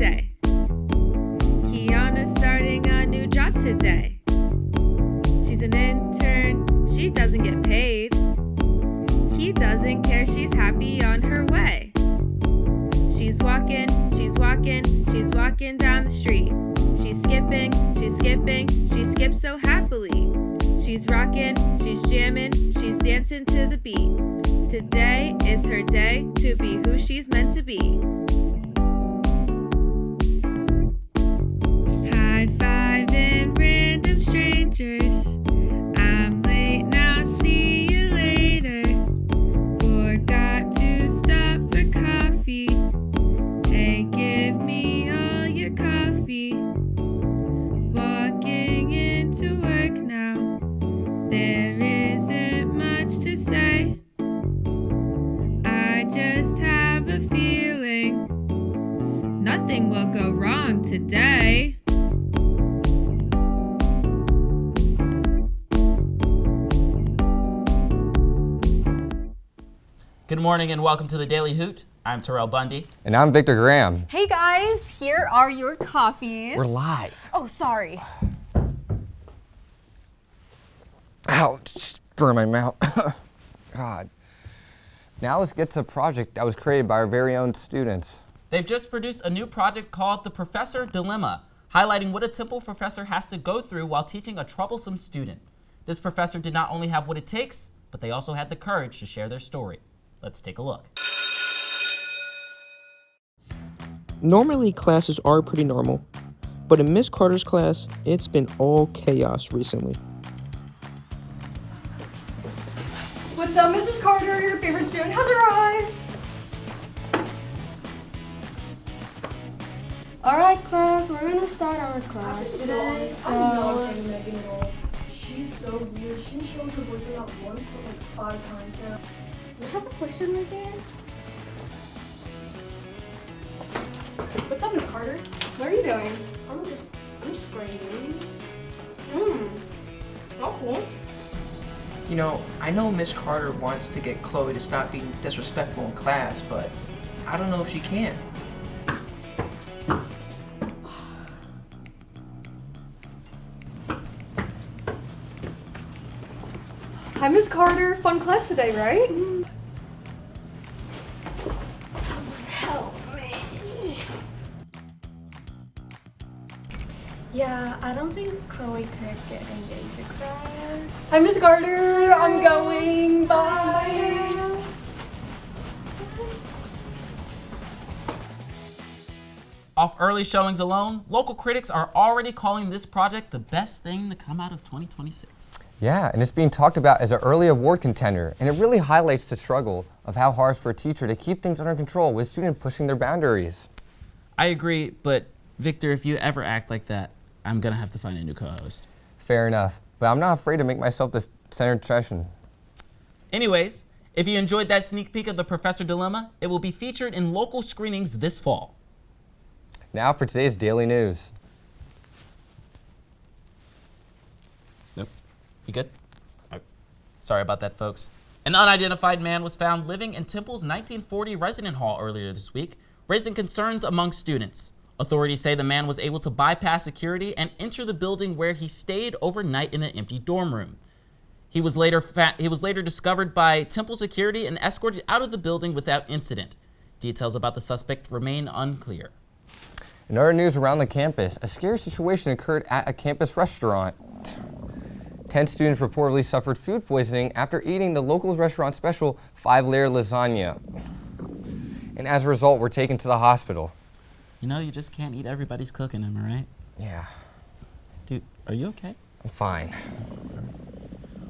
day. Kiana's starting a new job today. She's an intern, she doesn't get paid. He doesn't care, she's happy on her way. She's walking down the street. She's skipping, she skips so happily. She's rocking, she's jamming, she's dancing to the beat. Today is her day to be who she's meant to be. High-fiving random strangers. I'm late now, see you later. Forgot to stop for coffee. Hey, give me all your coffee. Walking into work now. There isn't much to say. I just have a feeling nothing will go wrong today. Good morning and welcome to the Daily Hoot. I'm Terrell Bundy. And I'm Victor Graham. Hey guys, here are your coffees. We're live. Oh, sorry. Ouch, burn my mouth. God. Now let's get to a project that was created by our very own students. They've just produced a new project called The Professor Dilemma, highlighting what a Temple professor has to go through while teaching a troublesome student. This professor did not only have what it takes, but they also had the courage to share their story. Let's take a look. Normally, classes are pretty normal, but in Miss Carter's class, it's been all chaos recently. What's up, Mrs. Carter? Your favorite student has arrived. Alright, class, we're gonna start our class today. I'm not taking Megan at all. She's so weird. She showed her boyfriend not once, but like 5 times now. You have a question right there? What's up, Miss Carter? What are you doing? I'm just grading. Oh, cool. You know, I know Miss Carter wants to get Chloe to stop being disrespectful in class, but I don't know if she can. Hi, Miss Carter. Fun class today, right? Someone help me. Yeah, I don't think Chloe could get engaged to class. Hi, Miss Carter. I'm going. Bye. Off early showings alone, local critics are already calling this project the best thing to come out of 2026. Yeah, and it's being talked about as an early award contender, and it really highlights the struggle of how hard it's for a teacher to keep things under control with students pushing their boundaries. I agree, but Victor, if you ever act like that, I'm gonna have to find a new co-host. Fair enough, but I'm not afraid to make myself the center of attention. Anyways, if you enjoyed that sneak peek of the Professor Dilemma, it will be featured in local screenings this fall. Now for today's daily news. Nope. You good? Sorry about that, folks. An unidentified man was found living in Temple's 1940 resident hall earlier this week, raising concerns among students. Authorities say the man was able to bypass security and enter the building where he stayed overnight in an empty dorm room. He was later discovered by Temple security and escorted out of the building without incident. Details about the suspect remain unclear. In other news around the campus, a scary situation occurred at a campus restaurant. 10 students reportedly suffered food poisoning after eating the local restaurant special 5-layer lasagna. And as a result, were taken to the hospital. You know, you just can't eat everybody's cooking, am I right? Yeah, Dude, are you okay? I'm fine.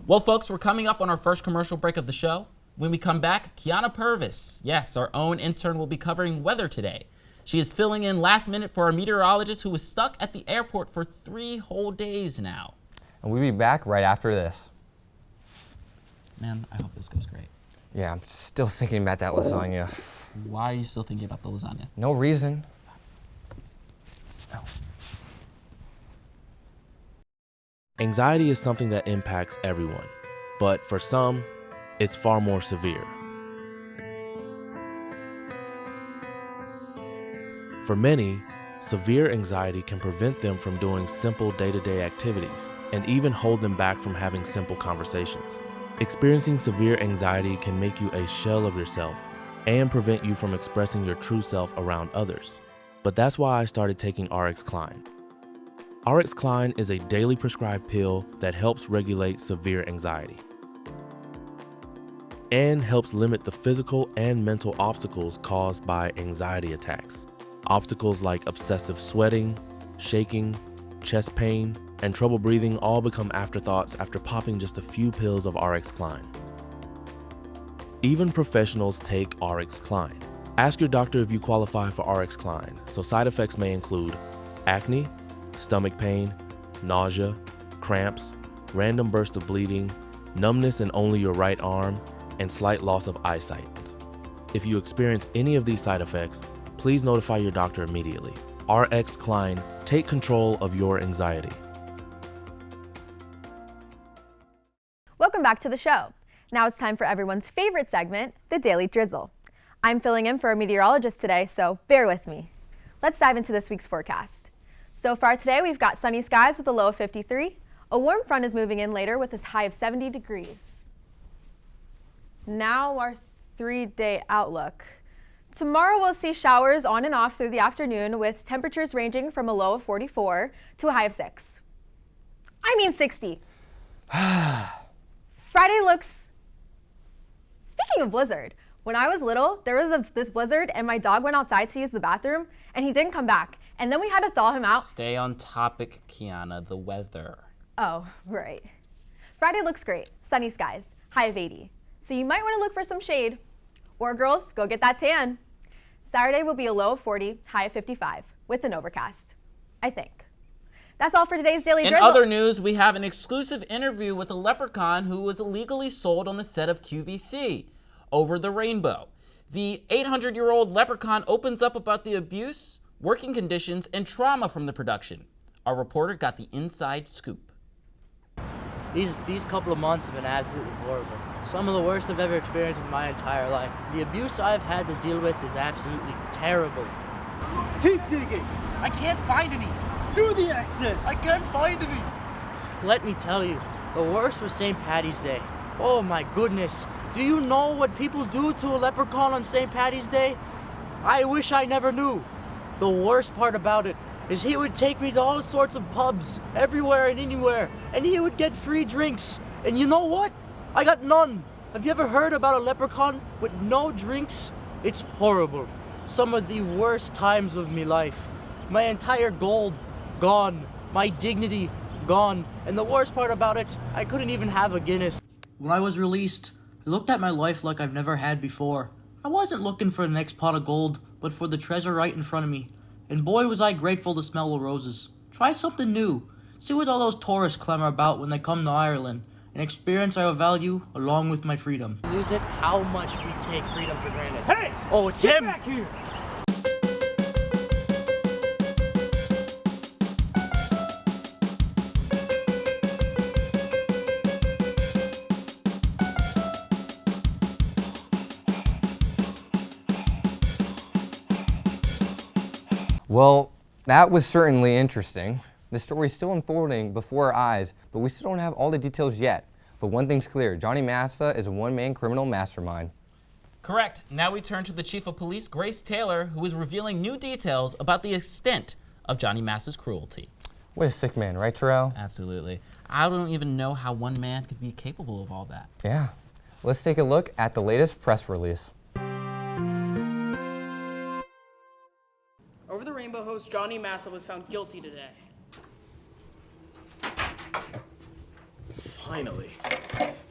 Well, folks, we're coming up on our first commercial break of the show. When we come back, Kiana Purvis, yes, our own intern, will be covering weather today. She is filling in last minute for a meteorologist who was stuck at the airport for 3 whole days now. And we'll be back right after this. Man, I hope this goes great. Yeah, I'm still thinking about that lasagna. Why are you still thinking about the lasagna? No reason. Anxiety is something that impacts everyone, but for some, it's far more severe. For many, Severe anxiety can prevent them from doing simple day-to-day activities and even hold them back from having simple conversations. Experiencing severe anxiety can make you a shell of yourself and prevent you from expressing your true self around others. But that's why I started taking RX Klein. RX Klein is a daily prescribed pill that helps regulate severe anxiety and helps limit the physical and mental obstacles caused by anxiety attacks. Obstacles like obsessive sweating, shaking, chest pain, and trouble breathing all become afterthoughts after popping just a few pills of RX Klein. Even professionals take RX Klein. Ask your doctor if you qualify for RX Klein, so side effects may include acne, stomach pain, nausea, cramps, random bursts of bleeding, numbness in only your right arm, and slight loss of eyesight. If you experience any of these side effects, please notify your doctor immediately. RX Klein, take control of your anxiety. Welcome back to the show. Now it's time for everyone's favorite segment, the Daily Drizzle. I'm filling in for a meteorologist today, so bear with me. Let's dive into this week's forecast. So far today, we've got sunny skies with a low of 53. A warm front is moving in later with a high of 70 degrees. Now our 3-day outlook. Tomorrow we'll see showers on and off through the afternoon with temperatures ranging from a low of 44 to a high of 60. Friday looks... Speaking of blizzard, when I was little, there was this blizzard and my dog went outside to use the bathroom and he didn't come back. And then we had to thaw him out. Stay on topic, Kiana, the weather. Oh, right. Friday looks great. Sunny skies, high of 80. So you might want to look for some shade. Or girls, go get that tan. Saturday will be a low of 40, high of 55, with an overcast, I think. That's all for today's Daily Drizzle. In other news, we have an exclusive interview with a leprechaun who was illegally sold on the set of QVC, Over the Rainbow. The 800-year-old leprechaun opens up about the abuse, working conditions, and trauma from the production. Our reporter got the inside scoop. These couple of months have been absolutely horrible. Some of the worst I've ever experienced in my entire life. The abuse I've had to deal with is absolutely terrible. Keep digging. I can't find any. Do the exit. I can't find any. Let me tell you, the worst was St. Paddy's Day. Oh my goodness. Do you know what people do to a leprechaun on St. Paddy's Day? I wish I never knew. The worst part about it is he would take me to all sorts of pubs, everywhere and anywhere, and he would get free drinks. And you know what? I got none. Have you ever heard about a leprechaun with no drinks? It's horrible. Some of the worst times of my life. My entire gold, gone. My dignity, gone. And the worst part about it, I couldn't even have a Guinness. When I was released, I looked at my life like I've never had before. I wasn't looking for the next pot of gold, but for the treasure right in front of me. And boy was I grateful to smell the roses. Try something new. See what all those tourists clamor about when they come to Ireland. An experience I value along with my freedom. Lose it how much we take freedom for granted. Hey! Oh, it's Get him! back here! Well, that was certainly interesting. The story's still unfolding before our eyes, but we still don't have all the details yet. But one thing's clear, Johnny Massa is a one-man criminal mastermind. Correct. Now we turn to the Chief of Police, Grace Taylor, who is revealing new details about the extent of Johnny Massa's cruelty. What a sick man, right, Terrell? Absolutely. I don't even know how one man could be capable of all that. Yeah. Let's take a look at the latest press release. Over the Rainbow host Johnny Massa was found guilty today. Finally.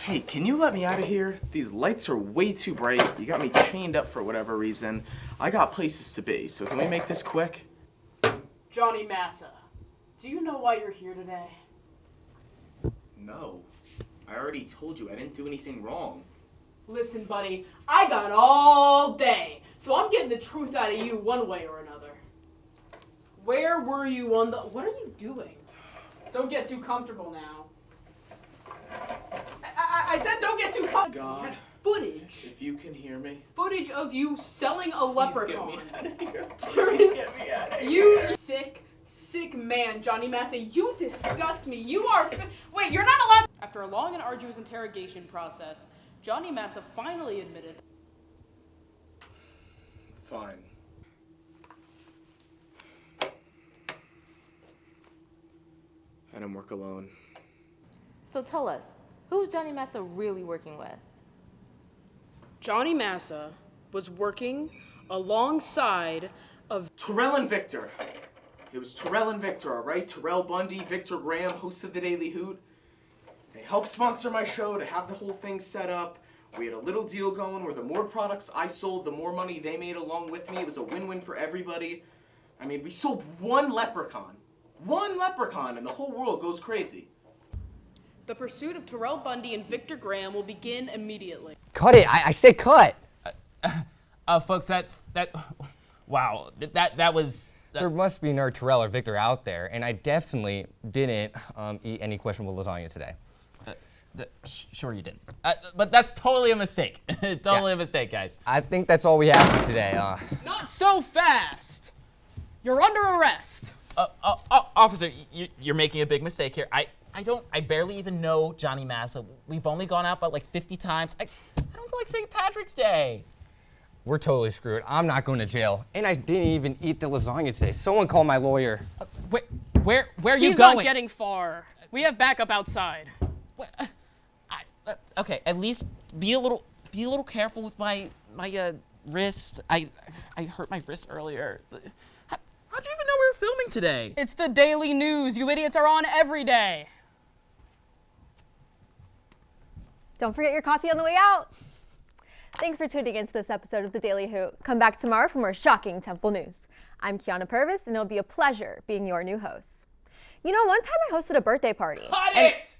Hey, can you let me out of here? These lights are way too bright. You got me chained up for whatever reason. I got places to be, so can we make this quick? Johnny Massa, do you know why you're here today? No. I already told you I didn't do anything wrong. Listen, buddy, I got all day, so I'm getting the truth out of you one way or another. Where were you on the... What are you doing? Don't get too comfortable now. I said don't get too comfortable. God. footage. If you can hear me. Footage of you selling a leprechaun. Get me out of here. Get me out of here. You sick man, Johnny Massa. You disgust me. You are. Wait, you're not allowed. After a long and arduous interrogation process, Johnny Massa finally admitted. Fine. I don't work alone. So tell us, who's Johnny Massa really working with? Johnny Massa was working alongside of Terrell and Victor. It was Terrell and Victor, all right? Terrell Bundy, Victor Graham, hosted the Daily Hoot. They helped sponsor my show to have the whole thing set up. We had a little deal going where the more products I sold, the more money they made along with me. It was a win-win for everybody. I mean, we sold one leprechaun, and the whole world goes crazy. the pursuit of Terrell Bundy and Victor Graham will begin immediately. Cut it! I say cut! Folks, wow, that was... There must be no Terrell or Victor out there, and I definitely didn't eat any questionable lasagna today. Sure you didn't. But that's totally a mistake. Totally a mistake, guys. I think that's all we have for today. Not so fast! You're under arrest! Officer, you're making a big mistake here. I barely even know Johnny Massa. We've only gone out about like 50 times. I don't feel like St. Patrick's Day. We're totally screwed. I'm not going to jail. And I didn't even eat the lasagna today. Someone call my lawyer. Where are you He's going? not getting far. We have backup outside. Okay, at least be a little careful with my wrist. I hurt my wrist earlier. How'd you even know we were filming today? It's the Daily News. You idiots are on every day. Don't forget your coffee on the way out. Thanks for tuning into this episode of the Daily Hoot. Come back tomorrow for more shocking Temple news. I'm Kiana Purvis, and it'll be a pleasure being your new host. You know, one time I hosted a birthday party. Cut it!